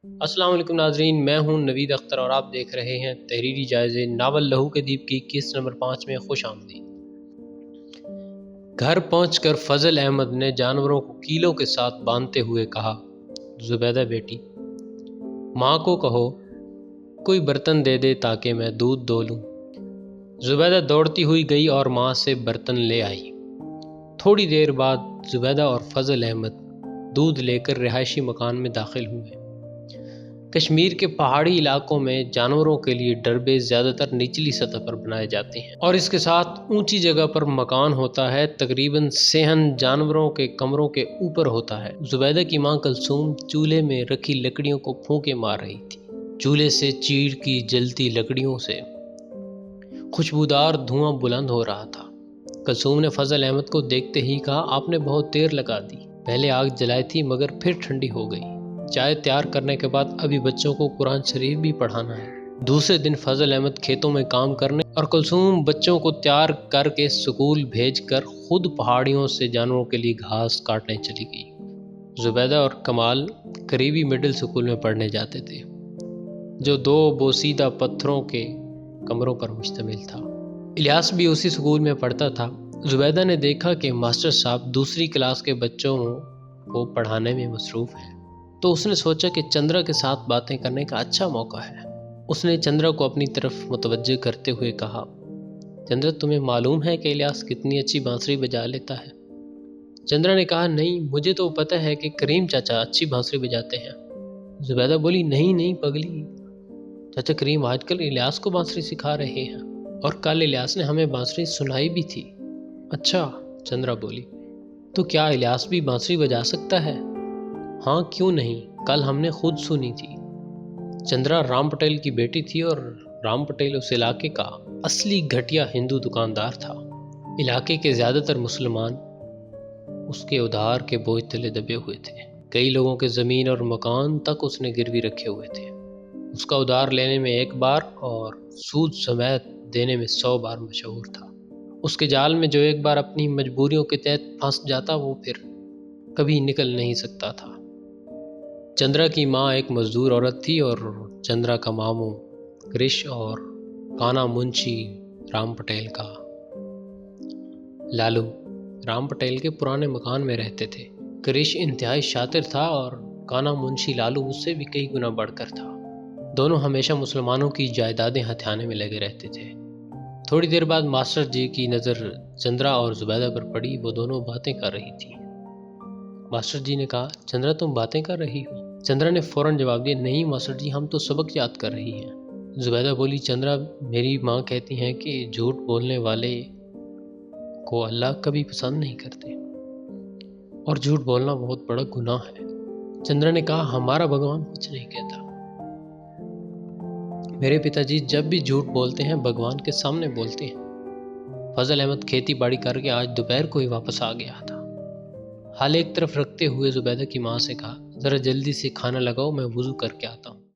السلام علیکم ناظرین، میں ہوں نوید اختر اور آپ دیکھ رہے ہیں تحریری جائزے ناول لہو کے دیپ کی قسط نمبر 5 میں خوش آمدید۔ گھر پہنچ کر فضل احمد نے جانوروں کو کیلوں کے ساتھ باندھتے ہوئے کہا، زبیدہ بیٹی، ماں کو کہو کوئی برتن دے دے تاکہ میں دودھ دو لوں۔ زبیدہ دوڑتی ہوئی گئی اور ماں سے برتن لے آئی۔ تھوڑی دیر بعد زبیدہ اور فضل احمد دودھ لے کر رہائشی مکان میں داخل ہوئے۔ کشمیر کے پہاڑی علاقوں میں جانوروں کے لیے ڈربے زیادہ تر نچلی سطح پر بنائے جاتے ہیں اور اس کے ساتھ اونچی جگہ پر مکان ہوتا ہے۔ تقریباً صحن جانوروں کے کمروں کے اوپر ہوتا ہے۔ زبیدہ کی ماں کلثوم چولہے میں رکھی لکڑیوں کو پھونکے مار رہی تھی۔ چولہے سے چیڑ کی جلتی لکڑیوں سے خوشبودار دھواں بلند ہو رہا تھا۔ کلثوم نے فضل احمد کو دیکھتے ہی کہا، آپ نے بہت دیر لگا دی، پہلے آگ جلائی تھی مگر پھر ٹھنڈی ہو گئی۔ چائے تیار کرنے کے بعد ابھی بچوں کو قرآن شریف بھی پڑھانا ہے۔ دوسرے دن فضل احمد کھیتوں میں کام کرنے اور کلثوم بچوں کو تیار کر کے سکول بھیج کر خود پہاڑیوں سے جانوروں کے لیے گھاس کاٹنے چلی گئی۔ زبیدہ اور کمال قریبی مڈل سکول میں پڑھنے جاتے تھے، جو 2 بوسیدہ پتھروں کے کمروں پر مشتمل تھا۔ الیاس بھی اسی سکول میں پڑھتا تھا۔ زبیدہ نے دیکھا کہ ماسٹر صاحب دوسری کلاس کے بچوں کو پڑھانے میں مصروف ہیں، تو اس نے سوچا کہ چندرا کے ساتھ باتیں کرنے کا اچھا موقع ہے۔ اس نے چندرا کو اپنی طرف متوجہ کرتے ہوئے کہا، چندرا، تمہیں معلوم ہے کہ الیاس کتنی اچھی بانسری بجا لیتا ہے؟ چندرا نے کہا، نہیں، مجھے تو پتہ ہے کہ کریم چاچا اچھی بانسری بجاتے ہیں۔ زبیدہ بولی، نہیں پگلی، چاچا کریم آج کل الیاس کو بانسری سکھا رہے ہیں اور کل الیاس نے ہمیں بانسری سنائی بھی تھی۔ اچھا، چندرا بولی، تو کیا الیاس بھی بانسری بجا سکتا ہے؟ ہاں، کیوں نہیں، کل ہم نے خود سنی تھی۔ چندرا رام پٹیل کی بیٹی تھی اور رام پٹیل اس علاقے کا اصلی گھٹیا ہندو دکاندار تھا۔ علاقے کے زیادہ تر مسلمان اس کے ادھار کے بوجھ تلے دبے ہوئے تھے۔ کئی لوگوں کے زمین اور مکان تک اس نے گروی رکھے ہوئے تھے۔ اس کا ادھار لینے میں 1 بار اور سود سمیت دینے میں 100 بار مشہور تھا۔ اس کے جال میں جو ایک بار اپنی مجبوریوں کے تحت پھنس جاتا وہ پھر کبھی نکل نہیں سکتا تھا۔ چندرا کی ماں ایک مزدور عورت تھی اور چندرا کا ماموں کرش اور کانا منشی رام پٹیل کا لالو رام پٹیل کے پرانے مکان میں رہتے تھے۔ کرش انتہائی شاطر تھا اور کانا منشی لالو اس سے بھی کئی گنا بڑھ کر تھا۔ دونوں ہمیشہ مسلمانوں کی جائیدادیں ہتھیانے میں لگے رہتے تھے۔ تھوڑی دیر بعد ماسٹر جی کی نظر چندرا اور زبیدہ پر پڑی۔ وہ دونوں باتیں کر رہی تھی۔ ماسٹر جی نے کہا، چندرا، تم باتیں کر رہی ہو؟ چندرا نے فوراً جواب دیا، نہیں ماسٹر جی، ہم تو سبق یاد کر رہی ہیں۔ زبیدہ بولی، چندرا، میری ماں کہتی ہیں کہ جھوٹ بولنے والے کو اللہ کبھی پسند نہیں کرتے اور جھوٹ بولنا بہت بڑا گناہ ہے۔ چندرا نے کہا، ہمارا بھگوان کچھ نہیں کہتا۔ میرے پتا جی جب بھی جھوٹ بولتے ہیں بھگوان کے سامنے بولتے ہیں۔ فضل احمد کھیتی باڑی کر کے آج دوپہر کو ہی واپس آ گیا تھا۔ حال ایک طرف رکھتے ہوئے زبیدہ کی ماں سے کہا، ذرا جلدی سے کھانا لگاؤ، میں وضو کر کے آتا ہوں۔